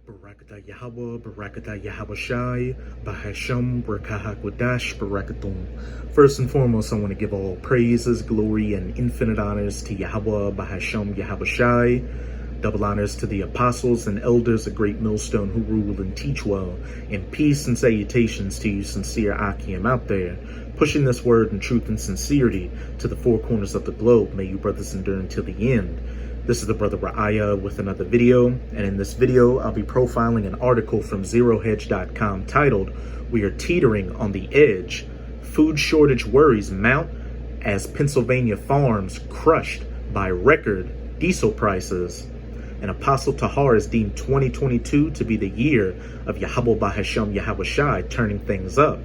Barakatah Yahweh, Barakatah Yahawashi, Bahasham, Barakahakwadash, Barakatum. First and foremost, I want to give all praises, glory, and infinite honors to Yahweh, Bahasham, Yahawashi. Double honors to the apostles and elders of Great Millstone who rule and teach well. And peace and salutations to you sincere Akim out there, pushing this word in truth and sincerity to the four corners of the globe. May you brothers endure until the end. This is the brother Ra'aya with another video, and in this video I'll be profiling an article from ZeroHedge.com titled, "We are teetering on the edge. Food shortage worries mount as Pennsylvania farms crushed by record diesel prices." And Apostle Tahar has deemed 2022 to be the year of Yahweh Bahasham Yahawashi turning things up.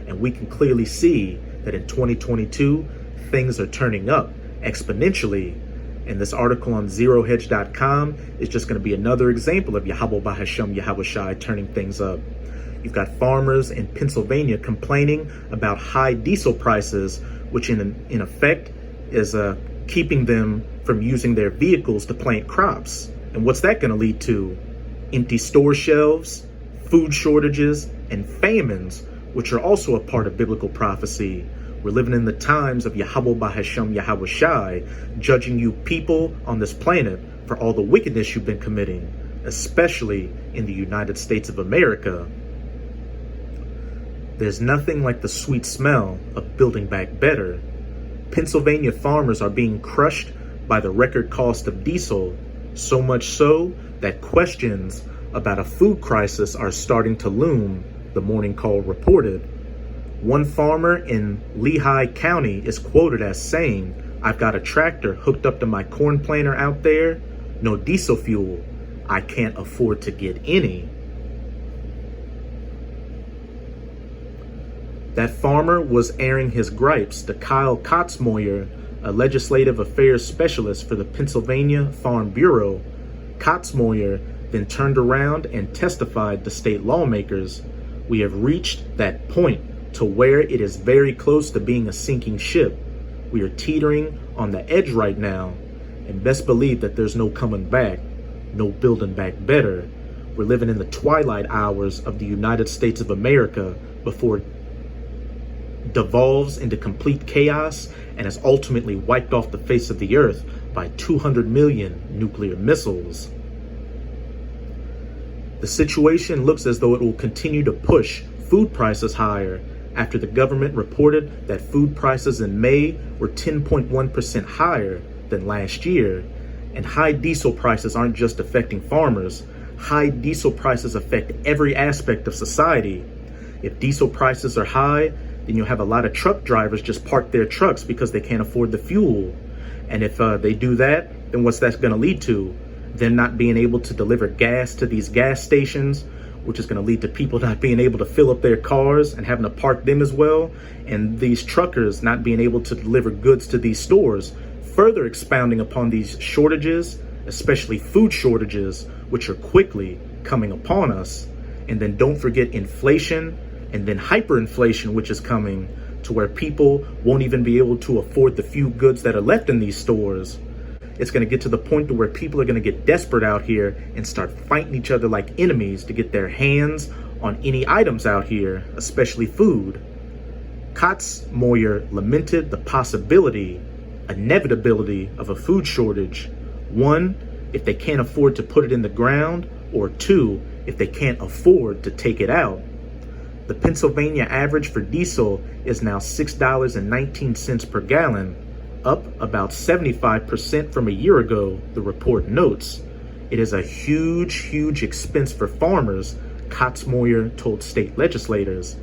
And we can clearly see that in 2022, things are turning up exponentially. And this article on ZeroHedge.com is just going to be another example of Yahweh Bahasham Yahawashi turning things up. You've got farmers in Pennsylvania complaining about high diesel prices, which in effect is keeping them from using their vehicles to plant crops. And what's that going to lead to? Empty store shelves, food shortages, and famines, which are also a part of biblical prophecy. We're living in the times of Yahweh Bahasham Yahawashi, judging you people on this planet for all the wickedness you've been committing, especially in the United States of America. There's nothing like the sweet smell of building back better. Pennsylvania farmers are being crushed by the record cost of diesel, so much so that questions about a food crisis are starting to loom, the Morning Call reported. One farmer in Lehigh County is quoted as saying, "I've got a tractor hooked up to my corn planter out there, no diesel fuel. I can't afford to get any." That farmer was airing his gripes to Kyle Kotzmoyer, a legislative affairs specialist for the Pennsylvania Farm Bureau. Kotzmoyer then turned around and testified to state lawmakers, "We have reached that point to where it is very close to being a sinking ship. We are teetering on the edge right now, and best believe that there's no coming back, no building back better. We're living in the twilight hours of the United States of America before it devolves into complete chaos and is ultimately wiped off the face of the earth by 200 million nuclear missiles." The situation looks as though it will continue to push food prices higher after the government reported that food prices in May were 10.1% higher than last year. And high diesel prices aren't just affecting farmers. High diesel prices affect every aspect of society. If diesel prices are high, then you'll have a lot of truck drivers just park their trucks because they can't afford the fuel. And if they do that, then what's that going to lead to? Them not being able to deliver gas to these gas stations, which is going to lead to people not being able to fill up their cars and having to park them as well, and these truckers not being able to deliver goods to these stores, further expounding upon these shortages, especially food shortages, which are quickly coming upon us. And then don't forget inflation, and then hyperinflation, which is coming to where people won't even be able to afford the few goods that are left in these stores. It's going to get to the point to where people are going to get desperate out here and start fighting each other like enemies to get their hands on any items out here, especially food. Kotzmoyer lamented the possibility, inevitability of a food shortage. One, if they can't afford to put it in the ground, or two, if they can't afford to take it out. The Pennsylvania average for diesel is now $6.19 per gallon, up about 75% from a year ago, the report notes. It is a huge expense for farmers, Kotzmoyer told state legislators.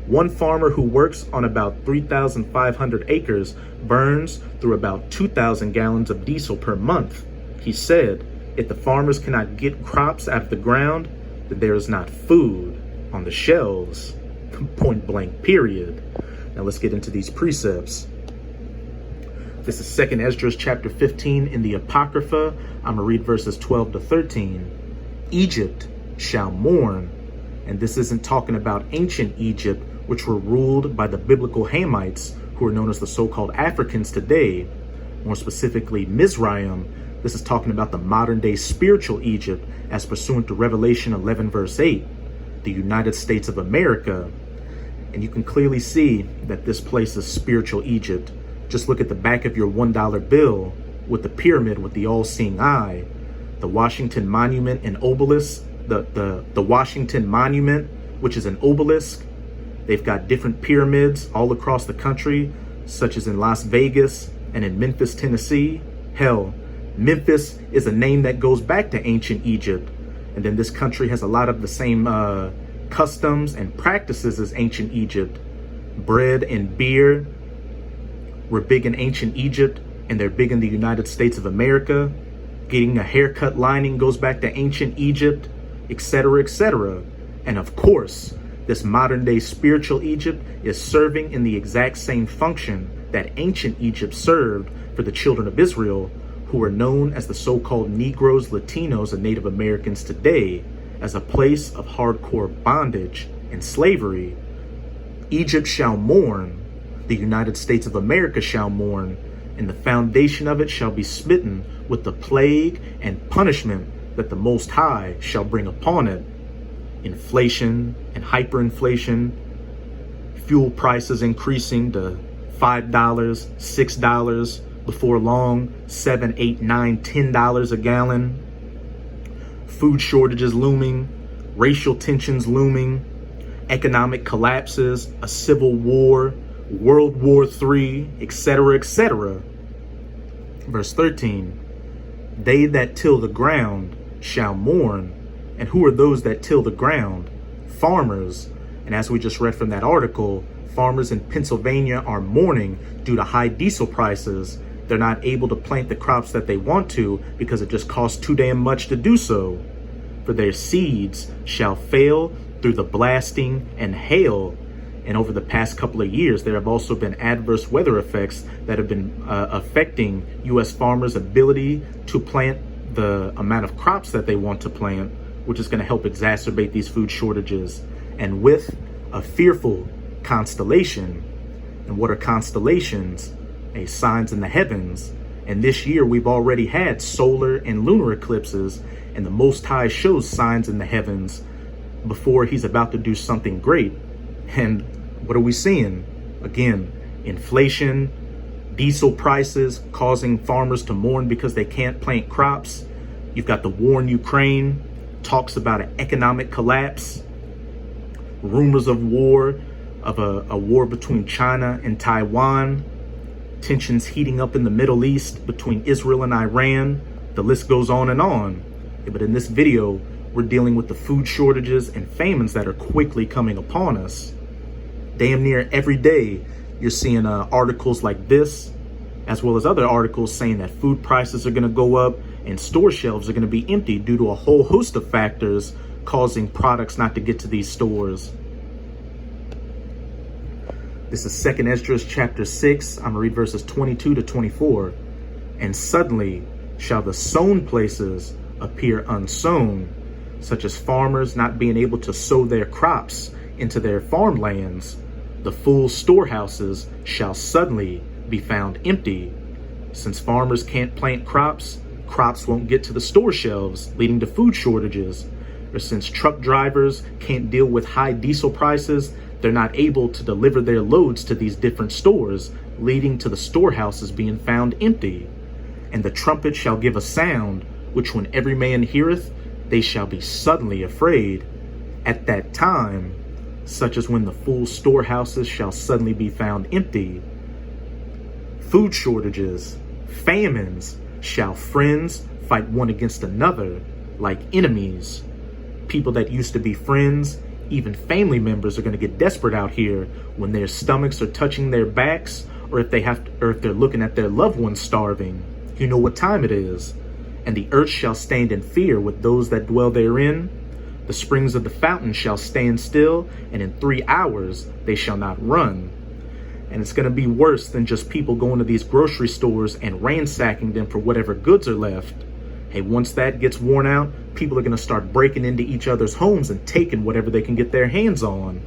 One farmer who works on about 3,500 acres burns through about 2,000 gallons of diesel per month. He said, if the farmers cannot get crops out of the ground, then there is not food on the shelves. Point blank, period. Now let's get into these precepts. This is 2nd Esdras chapter 15 in the Apocrypha. I'm going to read verses 12 to 13. Egypt shall mourn. And this isn't talking about ancient Egypt, which were ruled by the biblical Hamites, who are known as the so-called Africans today. More specifically, Mizraim. This is talking about the modern day spiritual Egypt as pursuant to Revelation 11 verse 8, the United States of America. And you can clearly see that this place is spiritual Egypt. Just look at the back of your $1 bill with the pyramid with the all-seeing eye, the Washington Monument and obelisk, the Washington Monument, which is an obelisk. They've got different pyramids all across the country, such as in Las Vegas and in Memphis, Tennessee. Hell, Memphis is a name that goes back to ancient Egypt. And then this country has a lot of the same customs and practices as ancient Egypt. Bread and beer were big in ancient Egypt, and they're big in the United States of America. Getting a haircut lining goes back to ancient Egypt, etc., etc. And of course, this modern day spiritual Egypt is serving in the exact same function that ancient Egypt served for the children of Israel, who are known as the so-called Negroes, Latinos, and Native Americans today, as a place of hardcore bondage and slavery. Egypt shall mourn, the United States of America shall mourn, and the foundation of it shall be smitten with the plague and punishment that the Most High shall bring upon it. Inflation and hyperinflation, fuel prices increasing to $5, $6, before long, $7, $8, $9, $10 a gallon. Food shortages looming, racial tensions looming, economic collapses, a civil war, World War III, etc., etc. Verse 13, they that till the ground shall mourn. And who are those that till the ground? Farmers. And as we just read from that article, farmers in Pennsylvania are mourning due to high diesel prices. They're not able to plant the crops that they want to because it just costs too damn much to do so. For their seeds shall fail through the blasting and hail. And over the past couple of years, there have also been adverse weather effects that have been affecting U.S. farmers' ability to plant the amount of crops that they want to plant, which is going to help exacerbate these food shortages. And with a fearful constellation. And what are constellations? Signs in the heavens. And this year we've already had solar and lunar eclipses, and the Most High shows signs in the heavens before he's about to do something great. And what are we seeing? Again, inflation, diesel prices causing farmers to mourn because they can't plant crops. You've got the war in Ukraine, talks about an economic collapse, rumors of war, of a war between China and Taiwan, tensions heating up in the Middle East between Israel and Iran. The list goes on and on. But in this video, we're dealing with the food shortages and famines that are quickly coming upon us. Damn near every day, you're seeing articles like this, as well as other articles saying that food prices are going to go up and store shelves are going to be empty due to a whole host of factors causing products not to get to these stores. This is 2 Esdras chapter 6. I'm going to read verses 22 to 24. And suddenly shall the sown places appear unsown, such as farmers not being able to sow their crops into their farmlands. The full storehouses shall suddenly be found empty. Since farmers can't plant crops, crops won't get to the store shelves, leading to food shortages. Or since truck drivers can't deal with high diesel prices, they're not able to deliver their loads to these different stores, leading to the storehouses being found empty. And the trumpet shall give a sound, which when every man heareth, they shall be suddenly afraid. At that time, such as when the full storehouses shall suddenly be found empty. Food shortages, famines, shall friends fight one against another like enemies. People that used to be friends, even family members, are going to get desperate out here when their stomachs are touching their backs, or if they're looking at their loved ones starving. You know what time it is. And the earth shall stand in fear with those that dwell therein. The springs of the fountain shall stand still, and in 3 hours they shall not run. And it's going to be worse than just people going to these grocery stores and ransacking them for whatever goods are left. Hey, once that gets worn out, people are going to start breaking into each other's homes and taking whatever they can get their hands on.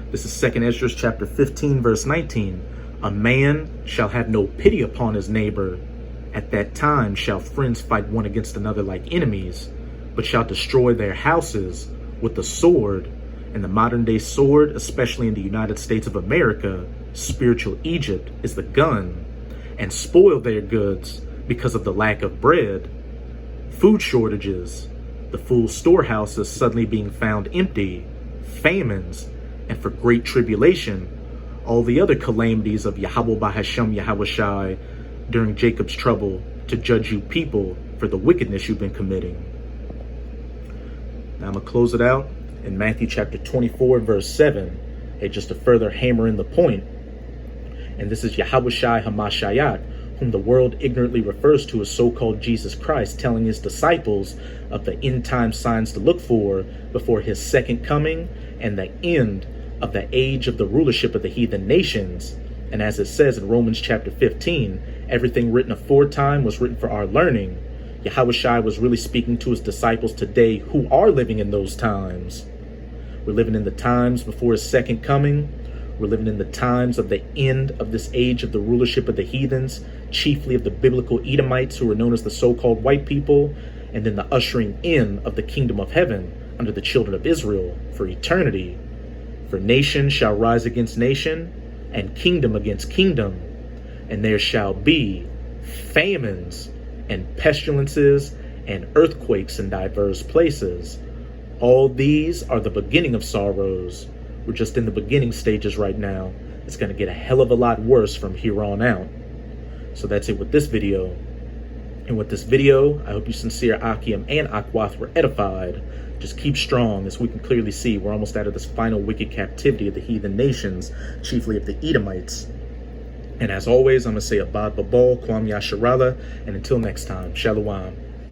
This is 2 Esdras chapter 15, verse 19. A man shall have no pity upon his neighbor, At that time shall friends fight one against another like enemies, but shall destroy their houses with the sword, and the modern day sword, especially in the United States of America, spiritual Egypt, is the gun, and spoil their goods because of the lack of bread, food shortages, the full storehouses suddenly being found empty, famines, and for great tribulation, all the other calamities of Yahweh Bahashem Yahweh Shai during Jacob's trouble to judge you people for the wickedness you've been committing. Now I'm going to close it out in Matthew chapter 24, verse 7, just to further hammer in the point. And this is Yahweh Shai Hamashayat, whom the world ignorantly refers to as so-called Jesus Christ, telling his disciples of the end-time signs to look for before his second coming and the end of the age of the rulership of the heathen nations. And as it says in Romans chapter 15, everything written aforetime was written for our learning. Yahweh Shai was really speaking to his disciples today who are living in those times. We're living in the times before his second coming. We're living in the times of the end of this age of the rulership of the heathens, chiefly of the biblical Edomites who are known as the so-called white people, and then the ushering in of the kingdom of heaven under the children of Israel for eternity. For nation shall rise against nation, and kingdom against kingdom, and there shall be famines and pestilences and earthquakes in diverse places. All these are the beginning of sorrows. We're just in the beginning stages right now. It's going to get a hell of a lot worse from here on out. So that's it with this video. And with this video, I hope you sincere Akim and Akwath were edified. Just keep strong. As we can clearly see, we're almost out of this final wicked captivity of the heathen nations, chiefly of the Edomites. And as always, I'm going to say Abad Babal, Kwam Yasharala, and until next time, Shalom.